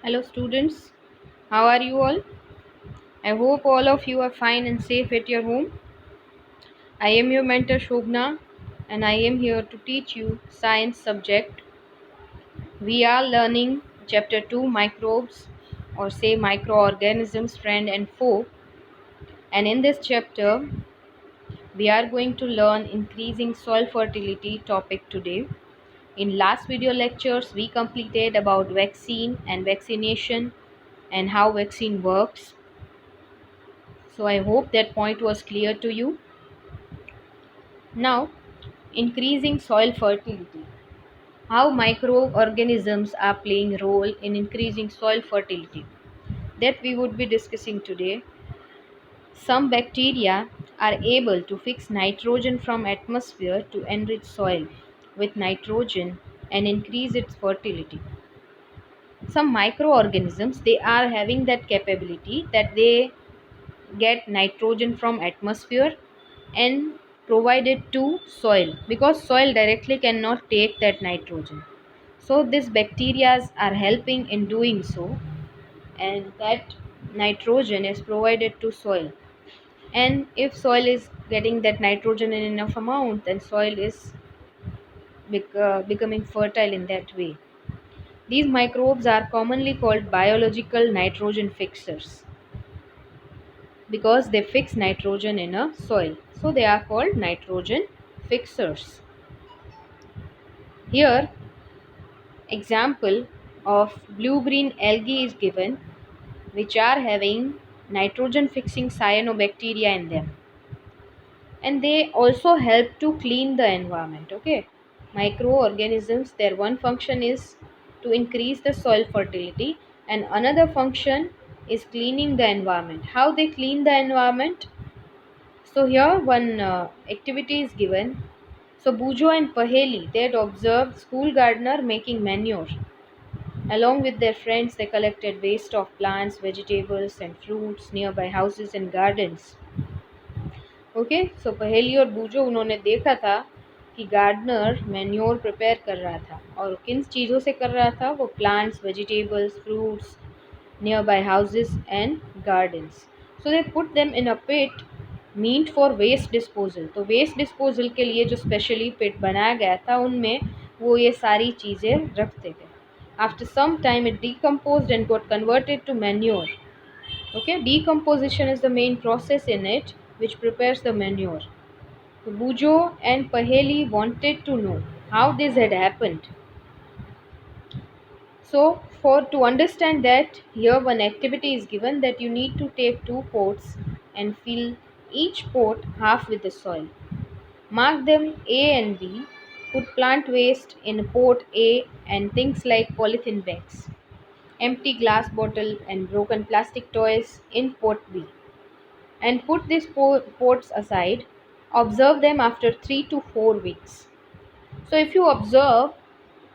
Hello, students. How are you all? I hope all of you are fine and safe at your home. I am your mentor Shobna, and I am here to teach you science subject. We are learning chapter 2 microbes, or say microorganisms friend and foe. And in this chapter, we are going to learn increasing soil fertility topic today. In last video lectures, we completed about vaccine and vaccination and how vaccine works. So I hope that point was clear to you. Now, increasing soil fertility. How microorganisms are playing a role in increasing soil fertility. That we would be discussing today. Some bacteria are able to fix nitrogen from atmosphere to enrich soil with nitrogen and increase its fertility. Some microorganisms they are having that capability that they get nitrogen from atmosphere and provide it to soil because soil directly cannot take that nitrogen. So these bacteria are helping in doing so, and that nitrogen is provided to soil. And if soil is getting that nitrogen in enough amount, then soil is becoming fertile in that way. These microbes are commonly called biological nitrogen fixers because they fix nitrogen in a soil. So they are called nitrogen fixers. Here, example of blue-green algae is given, which are having nitrogen fixing cyanobacteria in them. And they also help to clean the environment. Okay, microorganisms, their one function is to increase the soil fertility, and another function is cleaning the environment. How they clean the environment? So here one activity is given. So Bujo and Paheli, they had observed school gardener making manure. Along with their friends, they collected waste of plants, vegetables and fruits nearby houses and gardens. Okay, so पहेली और बूजो उन्होंने देखा था कि gardener manure prepare कर रहा था और किन चीज़ों से कर रहा था वो plants vegetables fruits near by houses and gardens. So they put them in a pit meant for waste disposal. तो वेस्ट डिस्पोजल के लिए जो स्पेशली पिट बनाया गया था उनमें वो ये सारी चीज़ें रखते थे. After some time it decomposed and got converted to manure. Okay, decomposition is the main process in it which prepares the manure. So Bujo and Paheli wanted to know how this had happened. So for to understand that, here one activity is given that you need to take two pots and fill each pot half with the soil. Mark them A and B. Put plant waste in pot A and things like polythene bags, empty glass bottle and broken plastic toys in pot B. And put these pots aside. Observe them after 3 to 4 weeks. So, if you observe,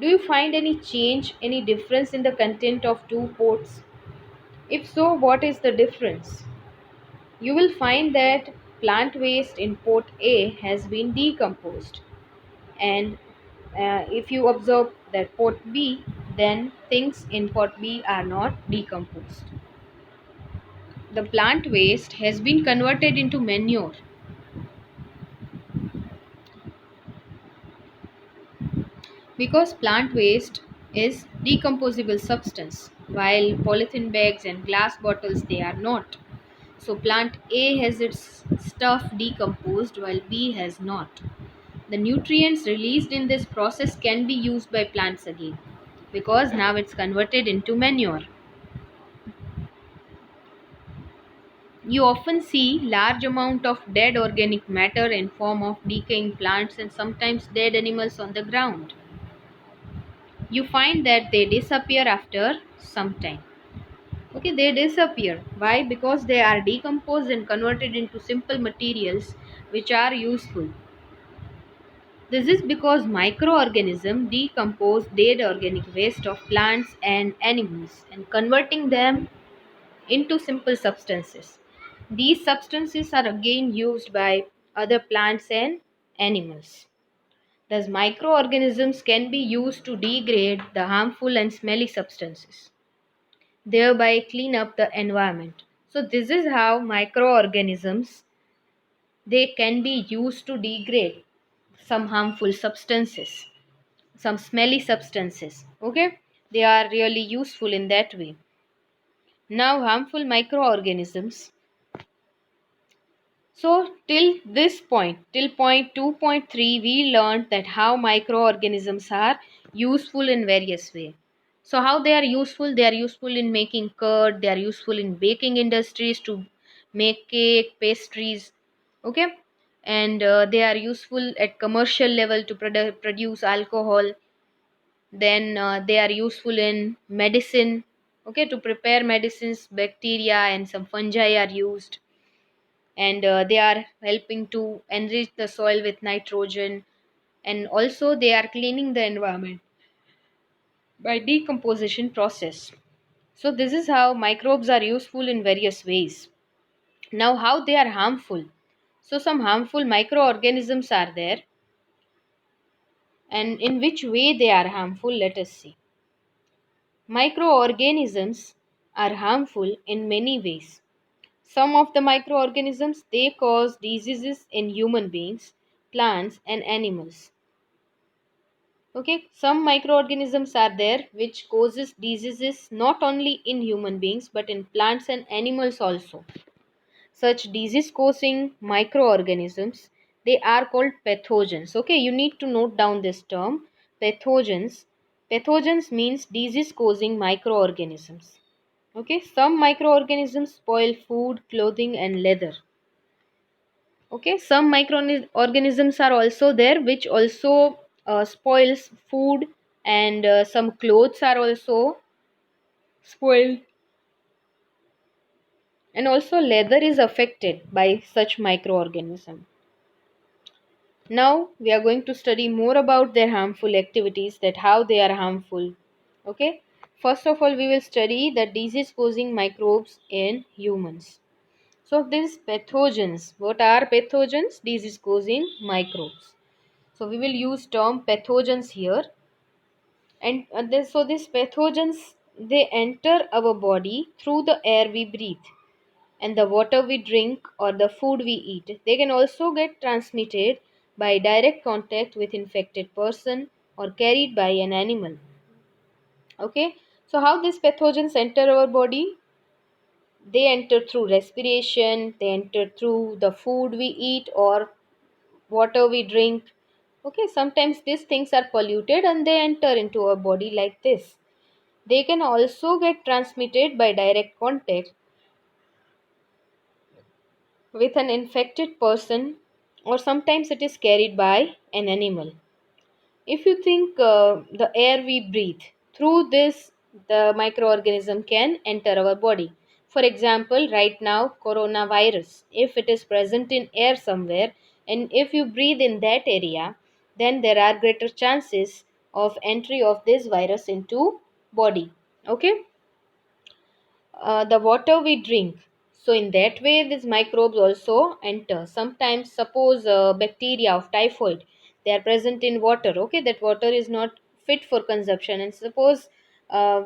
do you find any change, any difference in the content of two pots? If so, what is the difference? You will find that plant waste in pot A has been decomposed, and if you observe that pot B, then things in pot B are not decomposed. The plant waste has been converted into manure. Because plant waste is decomposable substance, while polythene bags and glass bottles they are not. So plant A has its stuff decomposed while B has not. The nutrients released in this process can be used by plants again because now it's converted into manure. You often see large amount of dead organic matter in form of decaying plants and sometimes dead animals on the ground. You find that they disappear after some time. Okay, they disappear. Why? Because they are decomposed and converted into simple materials which are useful. This is because microorganisms decompose dead organic waste of plants and animals and converting them into simple substances. These substances are again used by other plants and animals. Thus, microorganisms can be used to degrade the harmful and smelly substances. thereby clean up the environment. So this is how microorganisms, they can be used to degrade some harmful substances, some smelly substances. Okay, they are really useful in that way. Now harmful microorganisms. So till this point, till point 2.3, we learned that how microorganisms are useful in various ways. So how they are useful? They are useful in making curd, they are useful in baking industries to make cake, pastries, okay? And they are useful at commercial level to produce alcohol. Then they are useful in medicine, okay, to prepare medicines, bacteria and some fungi are used, and they are helping to enrich the soil with nitrogen, and also they are cleaning the environment by decomposition process. So this is how microbes are useful in various ways. Now how they are harmful? So some harmful microorganisms are there, and in which way they are harmful, let us see. Microorganisms are harmful in many ways. Some of the microorganisms, they cause diseases in human beings, plants and animals. Okay, some microorganisms are there which causes diseases not only in human beings but in plants and animals also. Such disease causing microorganisms, they are called pathogens. Okay, you need to note down this term, pathogens. Pathogens means disease causing microorganisms. Okay, some microorganisms spoil food, clothing and leather. Okay, some microorganisms are also there which also spoils food, and some clothes are also spoiled, and also leather is affected by such microorganism. Now we are going to study more about their harmful activities, that how they are harmful. Okay, first of all we will study the disease causing microbes in humans. So these pathogens, what are pathogens? Disease causing microbes. So we will use term pathogens here, and so these pathogens, they enter our body through the air we breathe and the water we drink or the food we eat. They can also get transmitted by direct contact with infected person or carried by an animal. Okay, so how these pathogens enter our body? They enter through respiration, they enter through the food we eat or water we drink. Okay, sometimes these things are polluted and they enter into our body like this. They can also get transmitted by direct contact with an infected person, or sometimes it is carried by an animal. If you think the air we breathe, through this the microorganism can enter our body. For example, right now coronavirus, if it is present in air somewhere and if you breathe in that area, then there are greater chances of entry of this virus into body. Okay, the water we drink. So in that way, these microbes also enter. Sometimes, suppose bacteria of typhoid, they are present in water. Okay, that water is not fit for consumption, and suppose uh,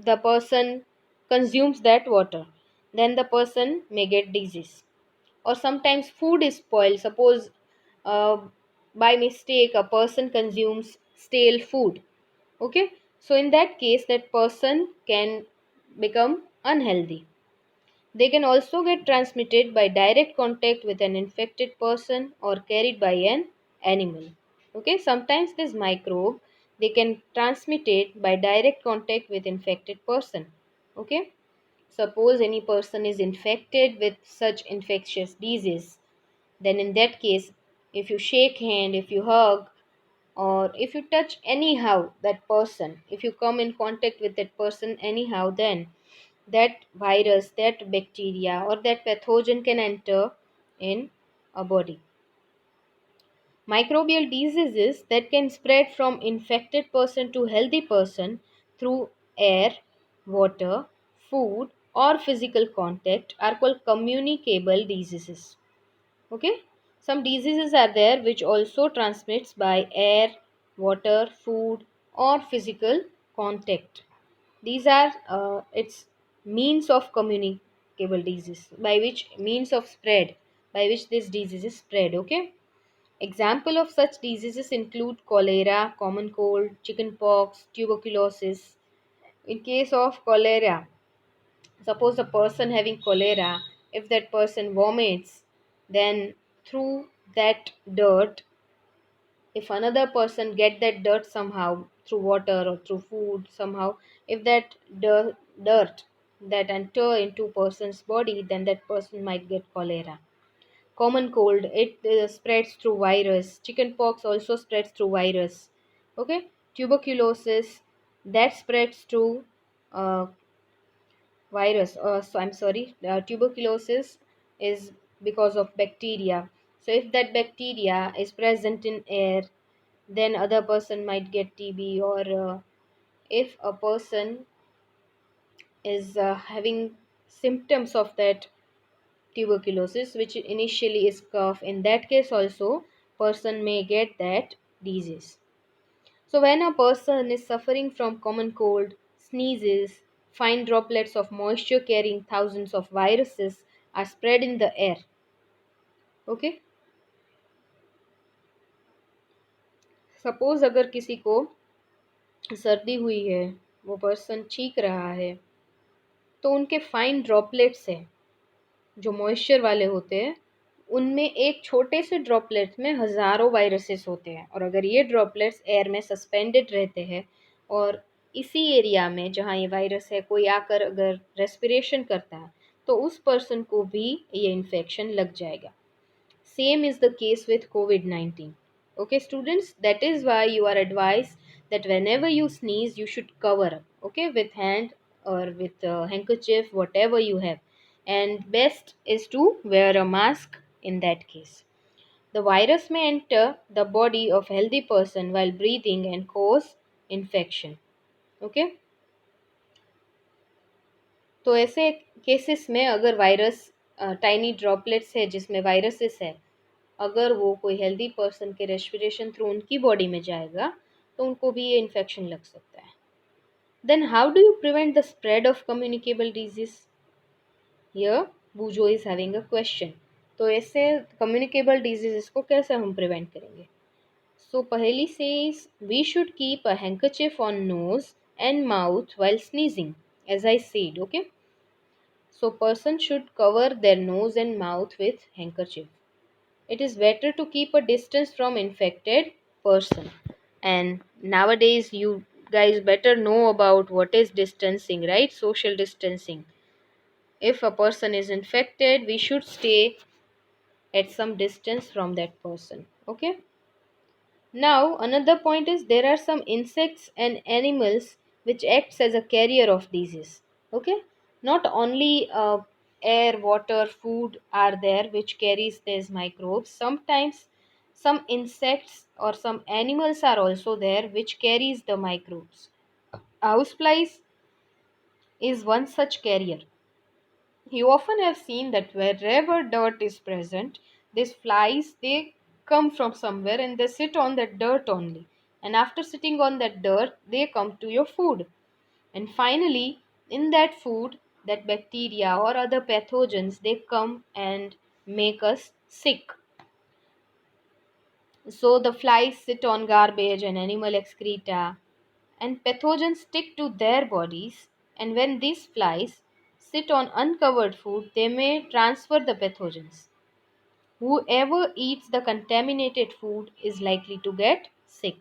the person consumes that water, then the person may get disease. Or sometimes food is spoiled. Suppose uh, by mistake a person consumes stale food. Okay, so in that case, that person can become unhealthy. They can also get transmitted by direct contact with an infected person or carried by an animal. Okay, sometimes this microbe, they can transmit it by direct contact with infected person. Okay, suppose any person is infected with such infectious disease, then in that case, if you shake hand, if you hug, or if you touch anyhow that person, if you come in contact with that person anyhow, then that virus, that bacteria or that pathogen can enter in a body. Microbial diseases that can spread from infected person to healthy person through air, water, food or physical contact are called communicable diseases. Okay, some diseases are there which also transmits by air, water, food or physical contact. These are it's means of communicable disease, by which means of spread, by which this disease is spread. Okay. Example of such diseases include cholera, common cold, chickenpox, tuberculosis. In case of cholera, suppose a person having cholera, if that person vomits, then through that dirt, if another person get that dirt somehow through water or through food somehow, if that dirt that enter into person's body, then that person might get cholera. Common cold, it spreads through virus. Chickenpox also spreads through virus. Okay. Tuberculosis, that spreads through uh, virus. So I'm sorry, tuberculosis is because of bacteria. So if that bacteria is present in air, then other person might get TB. Or if a person is having symptoms of that tuberculosis, which initially is cough, in that case also person may get that disease. So when a person is suffering from common cold, sneezes, fine droplets of moisture carrying thousands of viruses are spread in the air. Okay. Suppose अगर किसी को सर्दी हुई है, वो person छींक रहा है, तो उनके फाइन ड्रॉपलेट्स है जो मॉइस्चर वाले होते हैं, उनमें एक छोटे से ड्रॉपलेट्स में हज़ारों वायरसेस होते हैं। और अगर ये ड्रॉपलेट्स एयर में सस्पेंडेड रहते हैं और इसी एरिया में जहाँ ये वायरस है कोई आकर अगर रेस्पिरेशन करता है, तो उस पर्सन को भी ये इन्फेक्शन लग जाएगा। Same is the case with COVID 19. Okay, students, that is why you are advised that whenever you sneeze, you should cover up, okay, with hand or with handkerchief, whatever you have. And best is to wear a mask in that case. The virus may enter the body of healthy person while breathing and cause infection. Okay. तो ऐसे cases में अगर virus tiny droplets है जिसमें viruses है, अगर वो कोई हेल्दी पर्सन के रेस्पिरेशन थ्रू उनकी बॉडी में जाएगा, तो उनको भी ये इन्फेक्शन लग सकता है। Then how do you prevent the spread of communicable disease? Here Boojo is having a question. तो ऐसे कम्युनिकेबल डिजीजेस को कैसे हम प्रिवेंट करेंगे? सो पहली से we should keep a handkerchief on nose and mouth while sneezing, as I said. Okay. So person should cover their nose and mouth with handkerchief. It is better to keep a distance from infected person. And nowadays you guys better know about what is distancing, right? Social distancing. If a person is infected, we should stay at some distance from that person. Okay? Now, another point is there are some insects and animals which acts as a carrier of disease. Okay, not only air, water, food are there which carries these microbes. Sometimes some insects or some animals are also there which carries the microbes. Houseflies is one such carrier. You often have seen that wherever dirt is present, these flies they come from somewhere and they sit on that dirt only. And after sitting on that dirt, they come to your food. And finally, in that food, that bacteria or other pathogens they come and make us sick. So the flies sit on garbage and animal excreta, and pathogens stick to their bodies. And when these flies sit on uncovered food, they may transfer the pathogens. Whoever eats the contaminated food is likely to get sick.